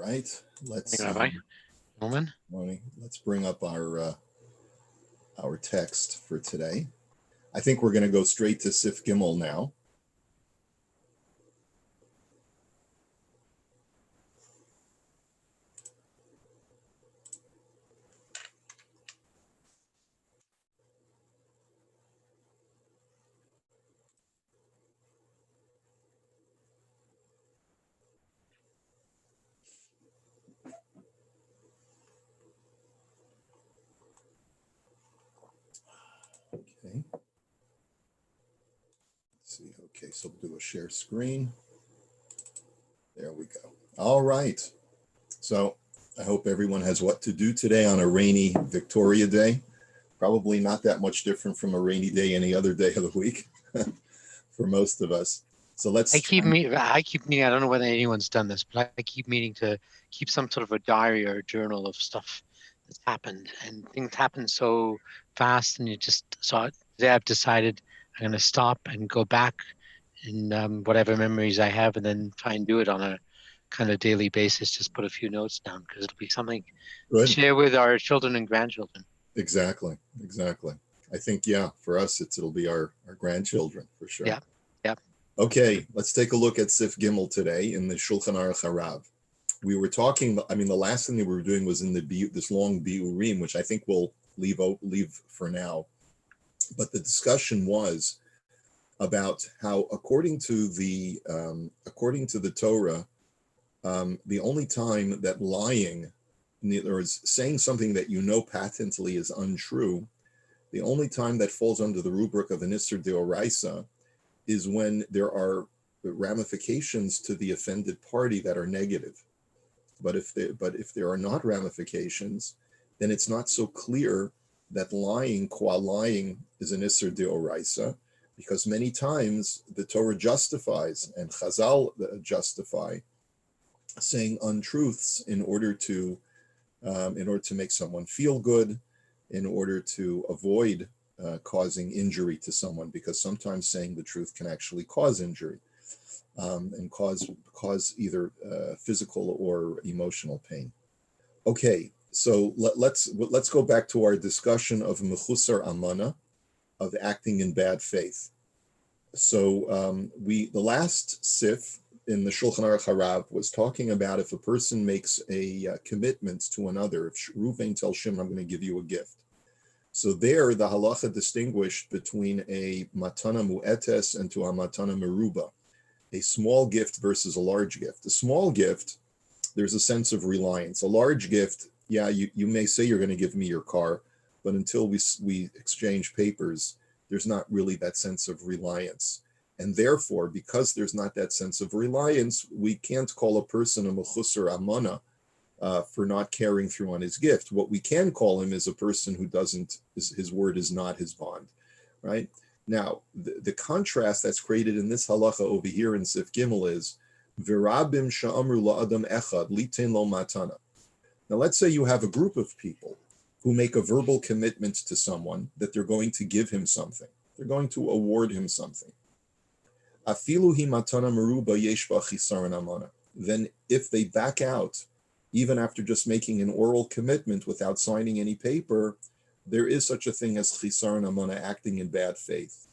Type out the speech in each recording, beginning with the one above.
right, let's Rabbi, Norman. morning. Let's bring up our text for today. I think we're going to go straight to Sif Gimel now. Okay. Let's see. Okay, so we'll do a share screen. There we go. All right. So I hope everyone has what to do today on a rainy Victoria Day. Probably not that much different from a rainy day any other day of the week for most of us. So let's I keep meaning. I don't know whether anyone's done this, but I keep meaning to keep some sort of a diary or a journal of stuff that's happened, and things happen so fast, and you just saw it. Today I've decided I'm going to stop and go back in whatever memories I have, and then try and do it on a kind of daily basis. Just put a few notes down because it'll be something to good. share with our children and grandchildren. Exactly. Exactly. I think, yeah, for us, it'll be our grandchildren for sure. Yeah, yeah. Okay, let's take a look at Sif Gimel today in the Shulchan Aruch Harav. We were talking, I mean, the last thing that we were doing was in this long biurim, which I think we'll leave for now. But the discussion was about how, according to the Torah, the only time that lying, in other words, saying something that you know patently is untrue, the only time that falls under the rubric of an Isser Deoraisa is when there are ramifications to the offended party that are negative. But if there are not ramifications, then it's not so clear that lying, qua lying, is an Isser Deoraisa, because many times the Torah justifies and Chazal justify saying untruths in order to make someone feel good, in order to avoid causing injury to someone, because sometimes saying the truth can actually cause injury and cause either physical or emotional pain. Okay, so let's go back to our discussion of mechusar amana, of acting in bad faith. So the last sif in the Shulchan Aruch Harav was talking about if a person makes a commitment to another. If Reuven tells Shimon, I'm going to give you a gift. So there, the halacha distinguished between a matana mu'etes and to a matana meruba, a small gift versus a large gift. A small gift, there's a sense of reliance. A large gift, yeah, you may say you're going to give me your car, but until we exchange papers, there's not really that sense of reliance. And therefore, because there's not that sense of reliance, we can't call a person a mechusar amana for not carrying through on his gift. What we can call him is a person who his word is not his bond, right? Now, the contrast that's created in this halacha over here in Sif Gimel is virabim sha'amru la'adam echad litin lo matana. Now, let's say you have a group of people who make a verbal commitment to someone that they're going to give him something. They're going to award him something. Afilu hi matana meruba yesh ba chisaron amana. Then if they back out, even after just making an oral commitment without signing any paper, there is such a thing as chisaron amana, acting in bad faith.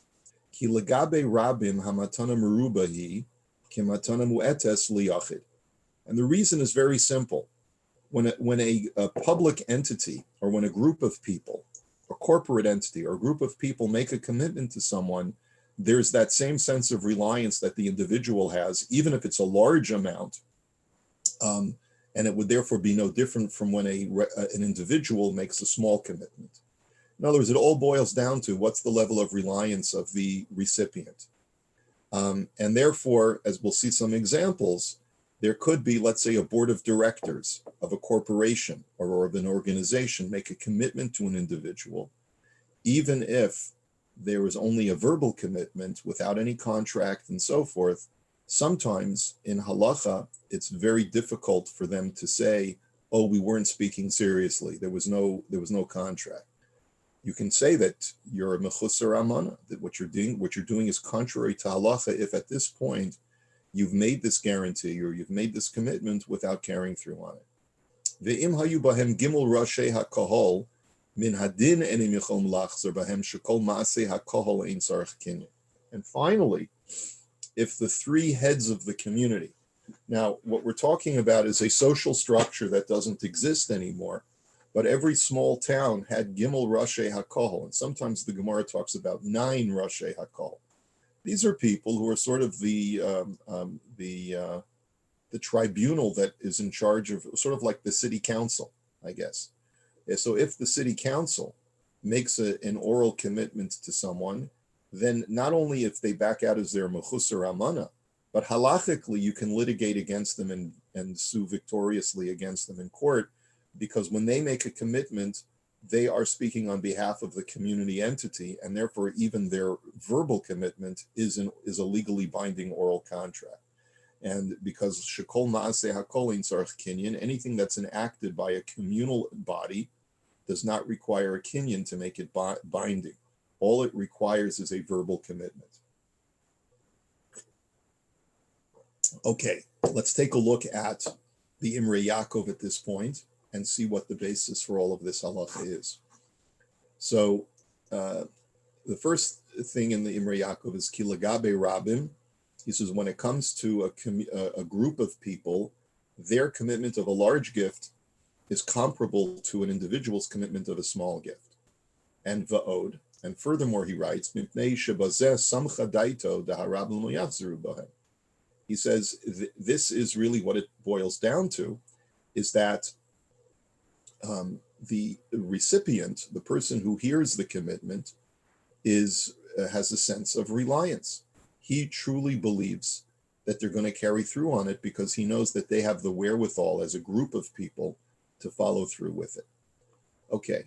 Ki legabe rabim hamatana meruba hi ki matana mu'etes liyachid. And the reason is very simple. When a public entity, or when a group of people, a corporate entity or a group of people make a commitment to someone, there's that same sense of reliance that the individual has, even if it's a large amount. And it would therefore be no different from when an individual makes a small commitment. In other words, it all boils down to what's the level of reliance of the recipient. And therefore, as we'll see some examples, there could be, let's say, a board of directors of a corporation or of an organization make a commitment to an individual, even if there is only a verbal commitment without any contract and so forth. Sometimes in halacha, it's very difficult for them to say, "Oh, we weren't speaking seriously. There was no contract." You can say that you're a mechusar amana, that what you're doing is contrary to halacha if at this point you've made this guarantee or you've made this commitment without carrying through on it. Ve'im hayu bahem gimel rashei hakahol min hadin enim yichom lachzer bahem shekol maaseh hakahol ein tzarich kinyan. And finally, if the three heads of the community, now what we're talking about is a social structure that doesn't exist anymore, but every small town had gimel rashei hakahol, and sometimes the Gemara talks about 9 rashei hakahol. These are people who are sort of the tribunal that is in charge of, sort of like the city council, I guess. So if the city council makes an oral commitment to someone, then not only if they back out as their mechusar amana, but halachically you can litigate against them and sue victoriously against them in court, because when they make a commitment, they are speaking on behalf of the community entity, and therefore even their verbal commitment is a legally binding oral contract. And because shekol maaseh hakol ein tzarich kinyan, anything that's enacted by a communal body does not require a kinyan to make it binding. All it requires is a verbal commitment. Okay, let's take a look at the Imrei Yaakov at this point and see what the basis for all of this halacha is. So the first thing in the Imrei Yaakov is ki lagabe rabim. He says when it comes to a group of people, their commitment of a large gift is comparable to an individual's commitment of a small gift. And va'od, and furthermore he writes, mipnei shebazeh samcha daito daharabim lo yachzeru bahem. He says this is really what it boils down to, is that the recipient, the person who hears the commitment, has a sense of reliance. He truly believes that they're going to carry through on it because he knows that they have the wherewithal as a group of people to follow through with it. Okay,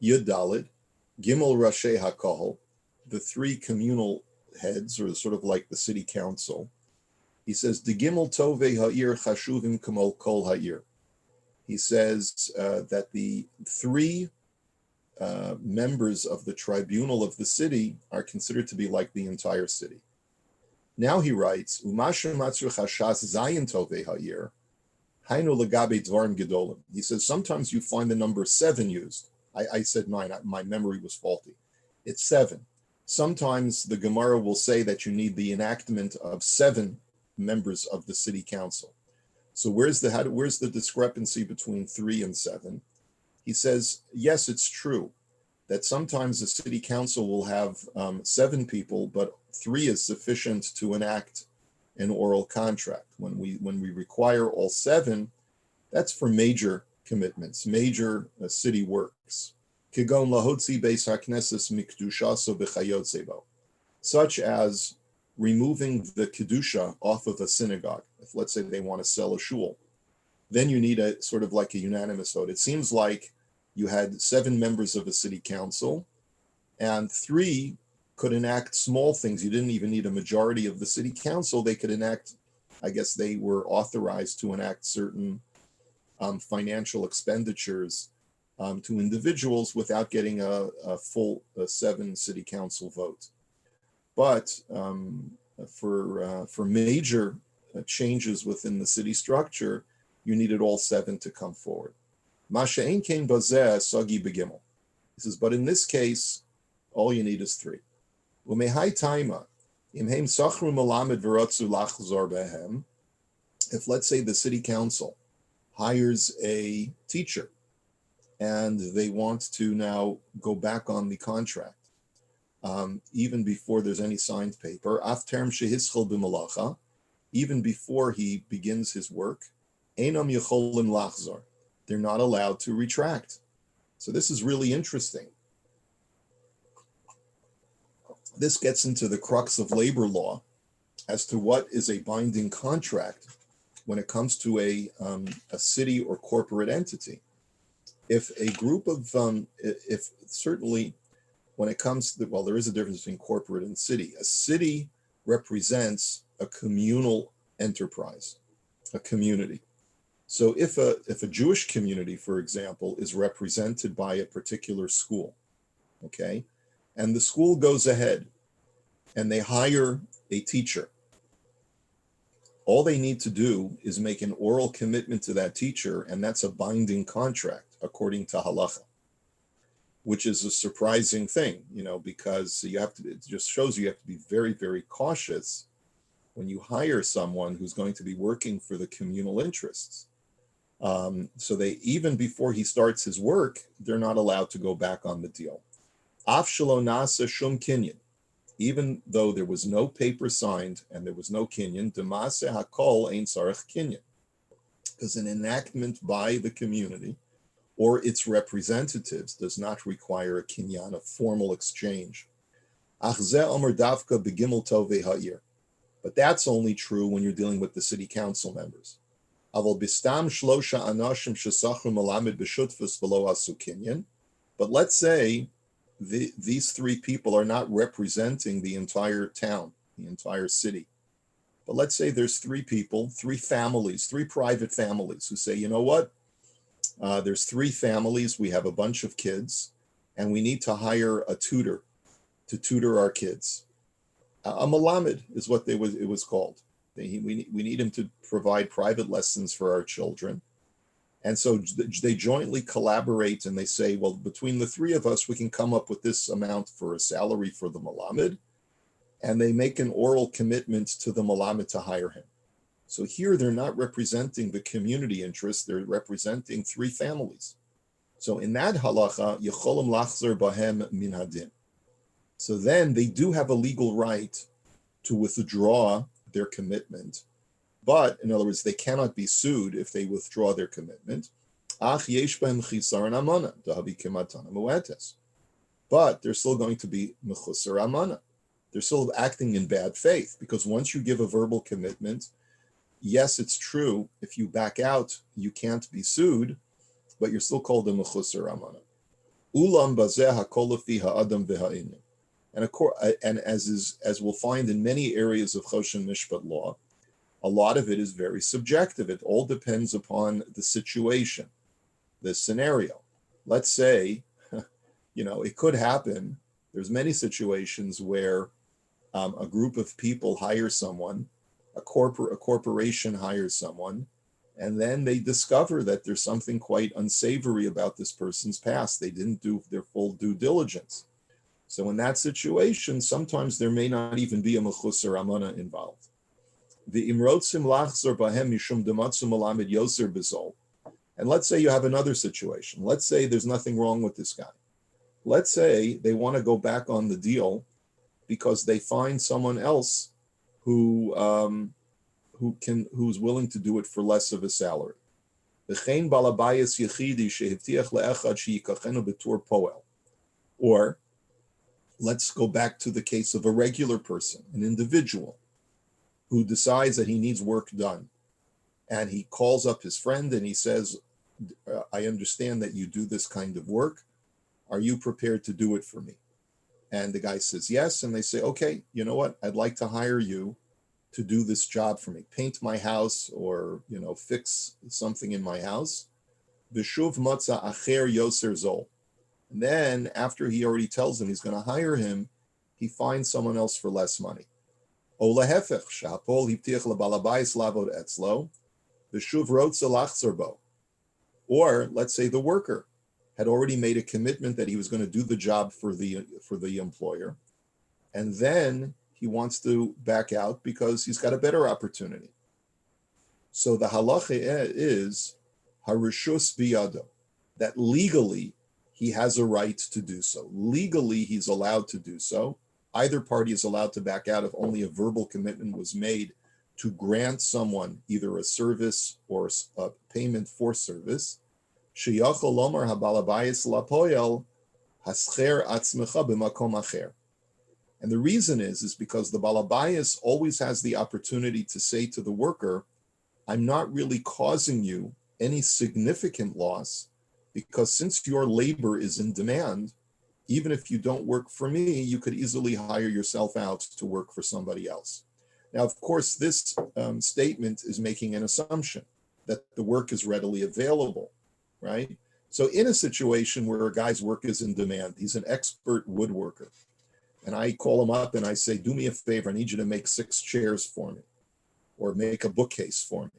Yud Daled, Gimel Rashei HaKahal, the 3 communal heads, or sort of like the city council. He says, De Gimel Tovei Ha'ir Chashuvim Kamol Kol Ha'ir. He says that the 3 members of the tribunal of the city are considered to be like the entire city. Now he writes, Umashem Matzur Chashas Zayin Tovei Ha'ir, Hainu Lagabe Dvarim Gedolim. He says, sometimes you find the number 7 used. I said 9, my memory was faulty. It's 7. Sometimes the Gemara will say that you need the enactment of 7 members of the city council. So where's the discrepancy between 3 and 7? He says, yes, it's true that sometimes the city council will have 7 people, but 3 is sufficient to enact an oral contract. When we require all 7, that's for major commitments, major city works. Kigon lahotzi beis hakneses mikdushaso b'chayot sebo, such as removing the kedusha off of a synagogue. If let's say they want to sell a shul, then you need a sort of like a unanimous vote. It seems like you had 7 members of a city council, and 3 could enact small things. You didn't even need a majority of the city council. They could enact, I guess they were authorized to enact certain financial expenditures to individuals without getting a full 7 city council vote. But for major changes within the city structure, you needed all 7 to come forward. Masha ein kein bazeh sagi begimel. He says, but in this case, all you need is 3. Umehai taima imheim sachru malamed v'rotzu lachzor behem. If let's say the city council hires a teacher and they want to now go back on the contract, even before there's any signed paper, afterm shehischol b'malacha, even before he begins his work, einam yecholim lachzor, they're not allowed to retract. So this is really interesting. This gets into the crux of labor law as to what is a binding contract when it comes to a city or corporate entity. If a group of, if certainly when it comes to, well, there is a difference between corporate and city. A city represents a communal enterprise, a community. So if a Jewish community, for example, is represented by a particular school, okay, and the school goes ahead and they hire a teacher, All they need to do is make an oral commitment to that teacher, and that's a binding contract according to halacha, which is a surprising thing, because it just shows you have to be very, very cautious when you hire someone who's going to be working for the communal interests. So they, even before he starts his work, they're not allowed to go back on the deal. Af shelo nasa shum kinyan, even though there was no paper signed and there was no kinyan, demase hakol ein sarach kinyan, because an enactment by the community or its representatives does not require a kinyan, a formal exchange. Ach zeh omer davka begimel tovei ha'ir. But that's only true when you're dealing with the city council members. Aval bistam shlosha anashim shesachru malamed b'shutfus v'lo asu kinyan. But let's say these three people are not representing the entire town, the entire city. But let's say there's three people, three families, three private families who say, you know what? There's three families, we have a bunch of kids, and we need to hire a tutor to tutor our kids. A malamed is what it was called. We need him to provide private lessons for our children. And so they jointly collaborate and they say, well, between the three of us, we can come up with this amount for a salary for the malamed. And they make an oral commitment to the malamed to hire him. So here they're not representing the community interest, they're representing three families. So in that halacha, yecholim lachzer bahem min hadin. So then they do have a legal right to withdraw their commitment. But in other words, they cannot be sued if they withdraw their commitment. But they're still going to be mechusar amana. They're still acting in bad faith, because once you give a verbal commitment, yes, it's true, if you back out, you can't be sued, but you're still called a mechusar amana. Ulam bazeh hakol lefi ha'adam v'ha'inyan. And as we'll find in many areas of Choshen Mishpat law, a lot of it is very subjective. It all depends upon the situation, the scenario. Let's say, it could happen. There's many situations where a group of people hire someone, a corporation hires someone, and then they discover that there's something quite unsavory about this person's past. They didn't do their full due diligence. So in that situation, sometimes there may not even be a mechusar amana involved. The imrotzim lachzor bahem mishum dematzum malamed yoser bizol. And let's say you have another situation. Let's say there's nothing wrong with this guy. Let's say they want to go back on the deal because they find someone else who's willing to do it for less of a salary. Or let's go back to the case of a regular person, an individual, who decides that he needs work done. And he calls up his friend and he says, I understand that you do this kind of work. Are you prepared to do it for me? And the guy says yes. And they say, okay, you know what? I'd like to hire you to do this job for me. Paint my house or, fix something in my house. B'shuv matza acher yoser zol. And then after he already tells him he's going to hire him, he finds someone else for less money. Or let's say the worker had already made a commitment that he was going to do the job for the employer, and then he wants to back out because he's got a better opportunity. So the halacha is harishus biyado, that legally he has a right to do so. Legally he's allowed to do so. Either party is allowed to back out if only a verbal commitment was made to grant someone either a service or a payment for service. And the reason is because the balabayas always has the opportunity to say to the worker, I'm not really causing you any significant loss, because since your labor is in demand, even if you don't work for me, you could easily hire yourself out to work for somebody else. Now, of course, this statement is making an assumption that the work is readily available, right? So in a situation where a guy's work is in demand, he's an expert woodworker, and I call him up and I say, do me a favor, I need you to make 6 chairs for me. or make a bookcase for me.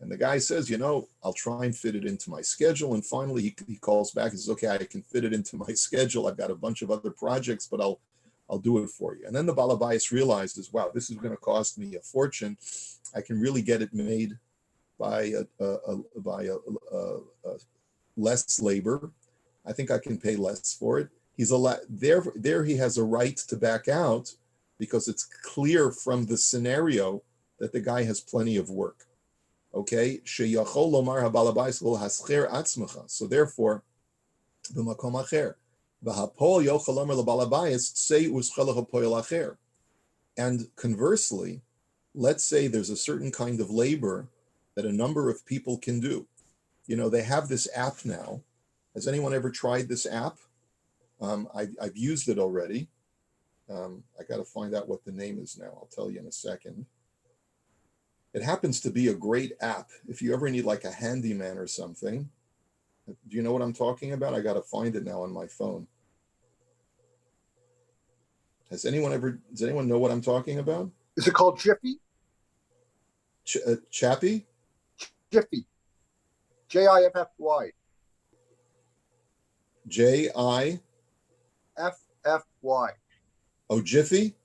And the guy says, I'll try and fit it into my schedule. And finally, he calls back and says, okay, I can fit it into my schedule. I've got a bunch of other projects, but I'll do it for you. And then the Balabayas realizes, wow, this is going to cost me a fortune. I can really get it made by less labor. I think I can pay less for it. There he has a right to back out because it's clear from the scenario that the guy has plenty of work. Okay, so therefore, and conversely, let's say there's a certain kind of labor that a number of people can do. They have this app now. Has anyone ever tried this app? I've used it already. I got to find out what the name is now. I'll tell you in a second. It happens to be a great app. If you ever need like a handyman or something, do you know what I'm talking about? I got to find it now on my phone. Does anyone know what I'm talking about? Is it called Jiffy? Chappy? Jiffy. Jiffy. Jiffy? Oh, Jiffy?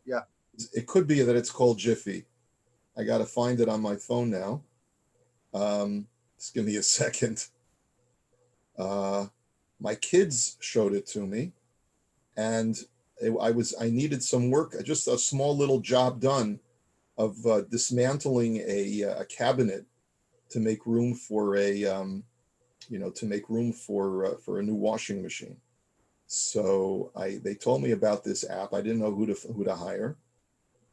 Yeah. It could be that it's called Jiffy. I got to find it on my phone now. Just give me a second. My kids showed it to me, and I needed some work, just a small little job done of dismantling a cabinet to make room for a new washing machine. So they told me about this app. I didn't know who to hire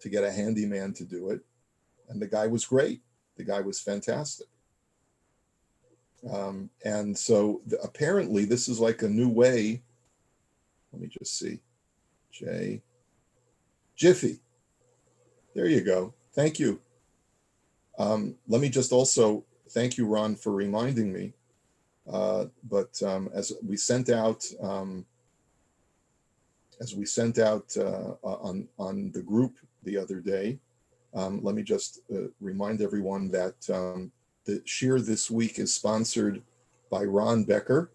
to get a handyman to do it. And the guy was great. The guy was fantastic. And so apparently this is like a new way. Let me just see. Jiffy. There you go. Thank you. Let me just also thank you, Ron, for reminding me. But as we sent out on the group the other day, let me just remind everyone that the shir this week is sponsored by Ron Becker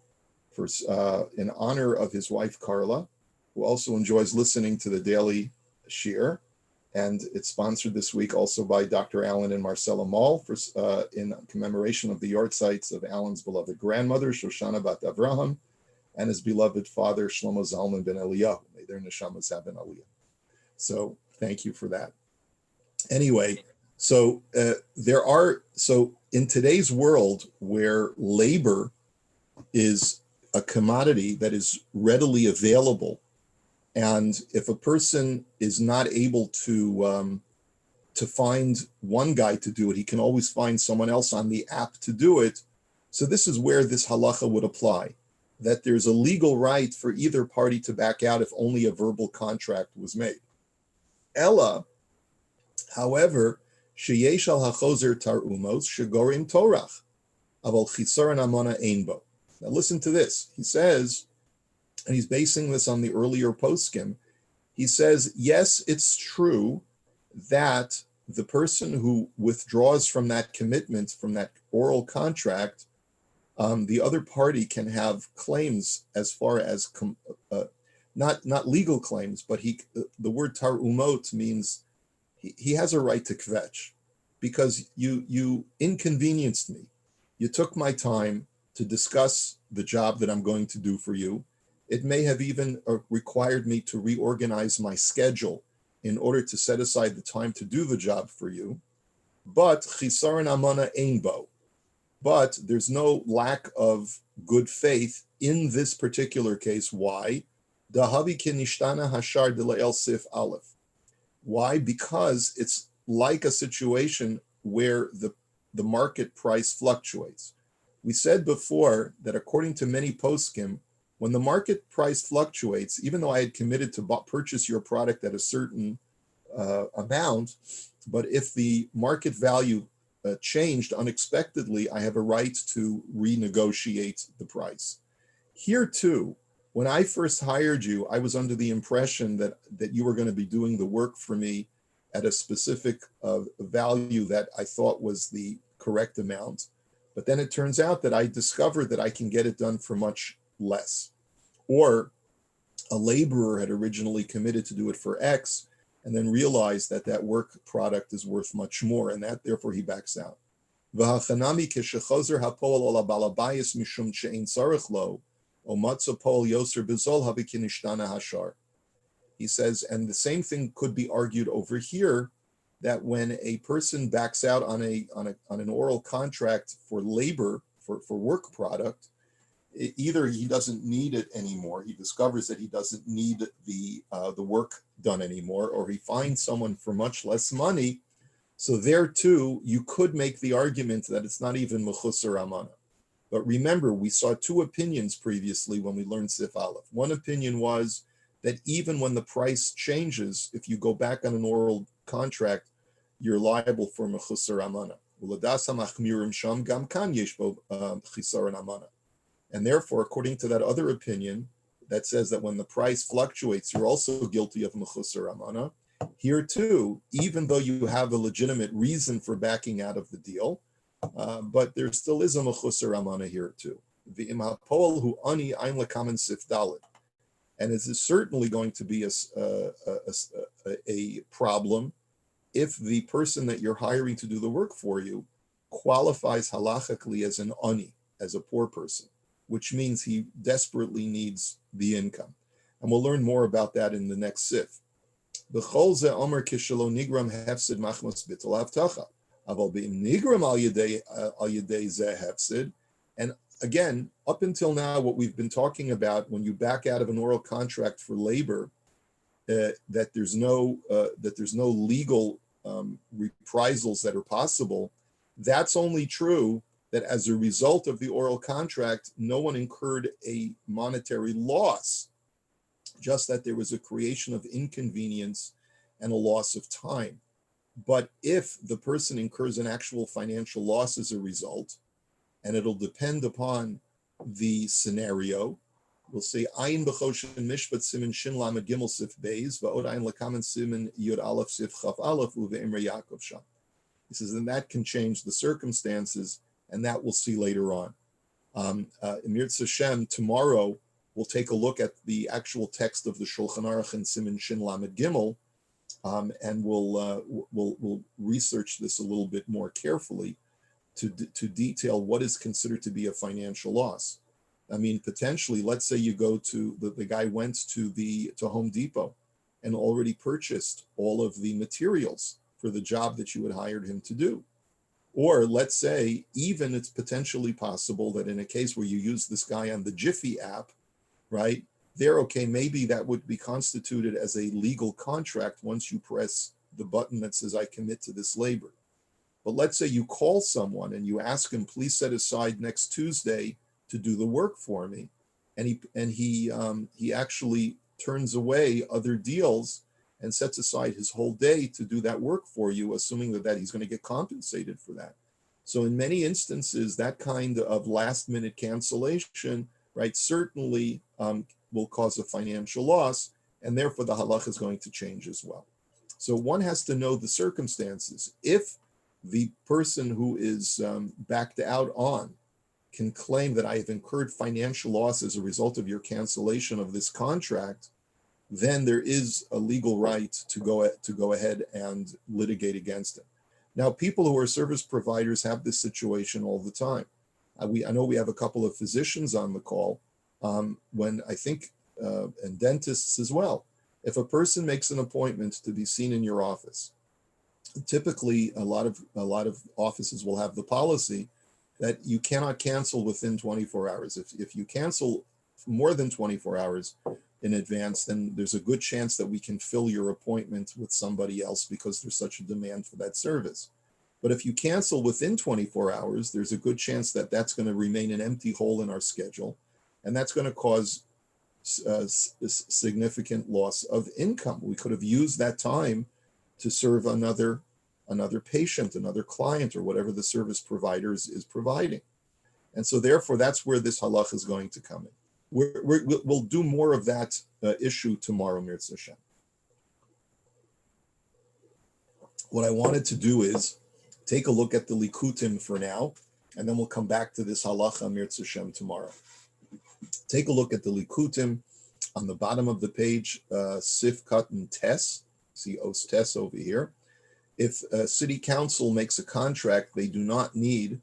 in honor of his wife Carla, who also enjoys listening to the daily shir. And it's sponsored this week also by Dr. Alan and Marcella Mall in commemoration of the yortzites of Alan's beloved grandmother, Shoshana Bat Avraham, and his beloved father, Shlomo Zalman ben Eliyahu. May their neshamas have an aliyah. So thank you for that. Anyway, so in today's world where labor is a commodity that is readily available, and if a person is not able to find one guy to do it, he can always find someone else on the app to do it. So this is where this halacha would apply, that there's a legal right for either party to back out if only a verbal contract was made. Ella, however, sheyesh al hachozer tarumos shegorim torach, aval chisaron amona einbo. Now listen to this. He says, and he's basing this on the earlier poskim, he says, yes, it's true that the person who withdraws from that commitment, from that oral contract, the other party can have claims as far as, not legal claims, but the word tarumot means he has a right to kvetch, because you inconvenienced me. You took my time to discuss the job that I'm going to do for you. It may have even required me to reorganize my schedule in order to set aside the time to do the job for you. But chisaron amana einbo. But there's no lack of good faith in this particular case. Why? Dahavi kinishtana hashar dela'el sif aleph. Why? Because it's like a situation where the market price fluctuates. We said before that according to many poskim, when the market price fluctuates, even though I had committed to purchase your product at a certain amount, but if the market value changed unexpectedly, I have a right to renegotiate the price. Here too, when I first hired you, I was under the impression that you were going to be doing the work for me at a specific value that I thought was the correct amount. But then it turns out that I discovered that I can get it done for much less. Or a laborer had originally committed to do it for X and then realized that that work product is worth much more, and that therefore he backs out. He says, and the same thing could be argued over here, that when a person backs out on an oral contract for labor, for work product, either he doesn't need it anymore, he discovers that he doesn't need the work done anymore, or he finds someone for much less money. So there too, you could make the argument that it's not even mechusar amana. But remember, we saw two opinions previously when we learned Sif Aleph. One opinion was that even when the price changes, if you go back on an oral contract, you're liable for mechusar amana. And therefore, according to that other opinion that says that when the price fluctuates, you're also guilty of mechusar amana. Here too, even though you have a legitimate reason for backing out of the deal, but there still is a mechusar amana here too. And it is certainly going to be a problem if the person that you're hiring to do the work for you qualifies halachically as an ani, as a poor person, which means he desperately needs the income. And we'll learn more about that in the next sif. And again, up until now, what we've been talking about, when you back out of an oral contract for labor, that there's no legal reprisals that are possible. That's only true that as a result of the oral contract, no one incurred a monetary loss, just that there was a creation of inconvenience and a loss of time. But if the person incurs an actual financial loss as a result, and it'll depend upon the scenario, we'll say ayin b'choshen Mishpat simin shin lamed gimel sif beis va'od ayin lekamen simin yud aleph sif chaf aleph uve Imrei Yaakov sham. He says, and that can change the circumstances, and that we'll see later on. Emir Hashem, tomorrow we'll take a look at the actual text of the Shulchan Aruch and Simin Shin Lamed Gimel, and we'll research this a little bit more carefully to detail what is considered to be a financial loss. I mean, potentially, let's say you go to the guy went to Home Depot and already purchased all of the materials for the job that you had hired him to do. Or let's say even it's potentially possible that in a case where you use this guy on the Jiffy app, right, okay, maybe that would be constituted as a legal contract once you press the button that says I commit to this labor. But let's say you call someone and you ask him, please set aside next Tuesday to do the work for me, and he actually turns away other deals and sets aside his whole day to do that work for you, assuming that he's going to get compensated for that. So in many instances, that kind of last minute cancellation, right, certainly will cause a financial loss, and therefore the halach is going to change as well. So one has to know the circumstances. If the person who is backed out on can claim that I have incurred financial loss as a result of your cancellation of this contract, then there is a legal right to go ahead and litigate against it. Now, people who are service providers have this situation all the time. I know we have a couple of physicians on the call, when I think, and dentists as well. If a person makes an appointment to be seen in your office, typically a lot of offices will have the policy that you cannot cancel within 24 hours. If you cancel more than 24 hours in advance, then there's a good chance that we can fill your appointment with somebody else because there's such a demand for that service. But if you cancel within 24 hours, there's a good chance that that's going to remain an empty hole in our schedule, and that's going to cause significant loss of income. We could have used that time to serve another patient, another client, or whatever the service provider is providing. And so therefore, that's where this halach is going to come in. We'll do more of that issue tomorrow, Mirza Hashem. what I wanted to do is take a look at the Likutim for now, and then we'll come back to this halacha Mirz Hashem tomorrow. Take a look at the Likutim on the bottom of the page, Sif Cut and Tes. See Os Tes over here. If a city council makes a contract, they do not need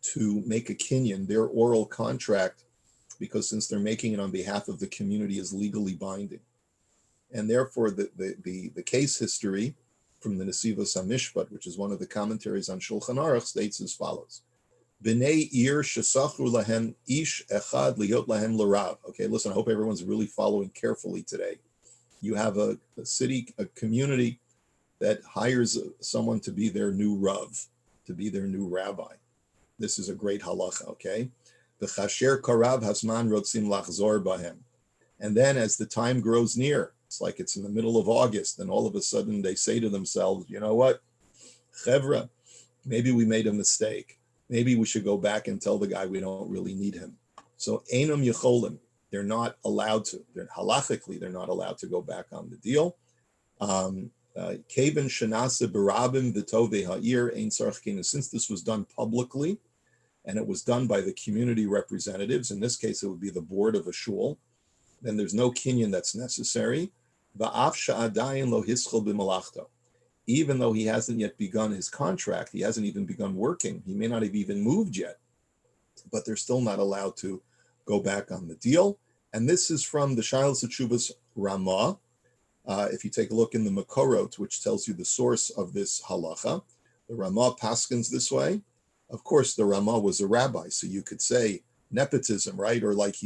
to make a kinyan, their oral contract, because since they're making it on behalf of the community, is legally binding. And therefore, the case history from the Nesivos Mishpat, which is one of the commentaries on Shulchan Aruch, states as follows: B'nei ir shesachru lahem ish echad liot lahem l'rav. Okay, listen, I hope everyone's really following carefully today. You have a city, a community that hires someone to be their new rav, to be their new rabbi. This is a great halacha, okay? V'chasher karav hasman rotzim lachzor bahem. And then as the time grows near, it's like it's in the middle of August, and all of a sudden they say to themselves, you know what, chevra, maybe we made a mistake. Maybe we should go back and tell the guy we don't really need him. So einam yecholim, they're not allowed to. Halachically, they're not allowed to go back on the deal. Kaven shenase barabim v'tovei ha'ir ein tzarich kinu. Since this was done publicly, and it was done by the community representatives, in this case it would be the board of a shul, then there's no kinyan that's necessary. Va'af sha'adayin lo hischol b'malachto. Even though he hasn't yet begun his contract, he hasn't even begun working, he may not have even moved yet, but they're still not allowed to go back on the deal. And this is from the Shilas Teshuvos Ramah. If you take a look in the Makorot, which tells you the source of this halacha, the Ramah paskins this way. Of course, the Ramah was a rabbi, so you could say nepotism, right? Or like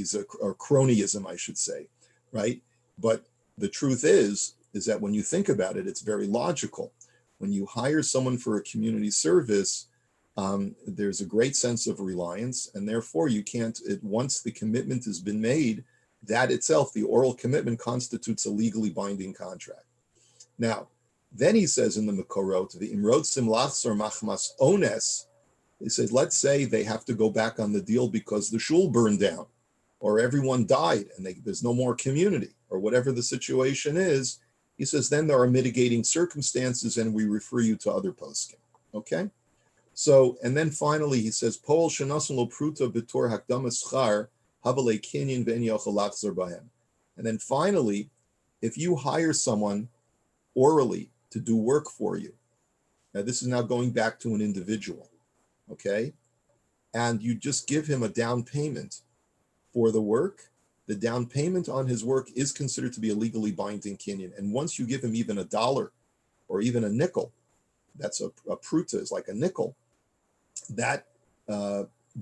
or cronyism, I should say, right? But the truth is that when you think about it, it's very logical. When you hire someone for a community service, there's a great sense of reliance, and therefore you can't, once the commitment has been made, that itself, the oral commitment, constitutes a legally binding contract. Now, then he says in the Makorot, the Imrei simlachs or machmas ones, he said, let's say they have to go back on the deal because the shul burned down, or everyone died and there's no more community, or whatever the situation is. He says, then there are mitigating circumstances and we refer you to other poskim. Okay? So, and then finally he says, Pol shenasun lo pruta b'tor hakdamas schar havale kinyan ve'en yochel lachzor bahem. And then finally, if you hire someone orally to do work for you, now this is now going back to an individual, okay? And you just give him a down payment for the work, the down payment on his work is considered to be a legally binding kinyan. And once you give him even $1 or even a nickel, that's a pruta, is like a nickel, that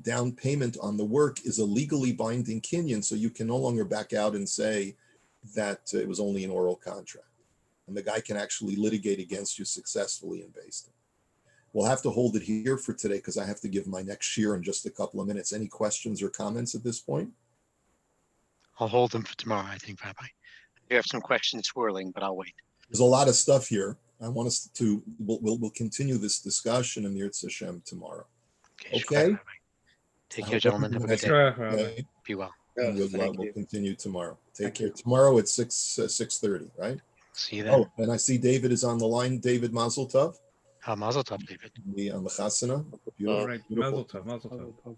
down payment on the work is a legally binding kinyan, so you can no longer back out and say that it was only an oral contract. And the guy can actually litigate against you successfully in Beis Din. We'll have to hold it here for today because I have to give my next shir in just a couple of minutes. Any questions or comments at this point? I'll hold them for tomorrow, I think, Rabbi. I have some questions swirling, but I'll wait. There's a lot of stuff here. I want us to, we'll continue this discussion in Mirz Hashem tomorrow. Okay? Rabbi. Take care, gentlemen. Have a good day. Okay. Be well. We'll continue tomorrow. Take care. Tomorrow at 6:30, right? See you then. Oh, and I see David is on the line. David Mazel Tov. Mazel Tov, David. On the Chasana. All right. Mazel Tov. Mazel Tov.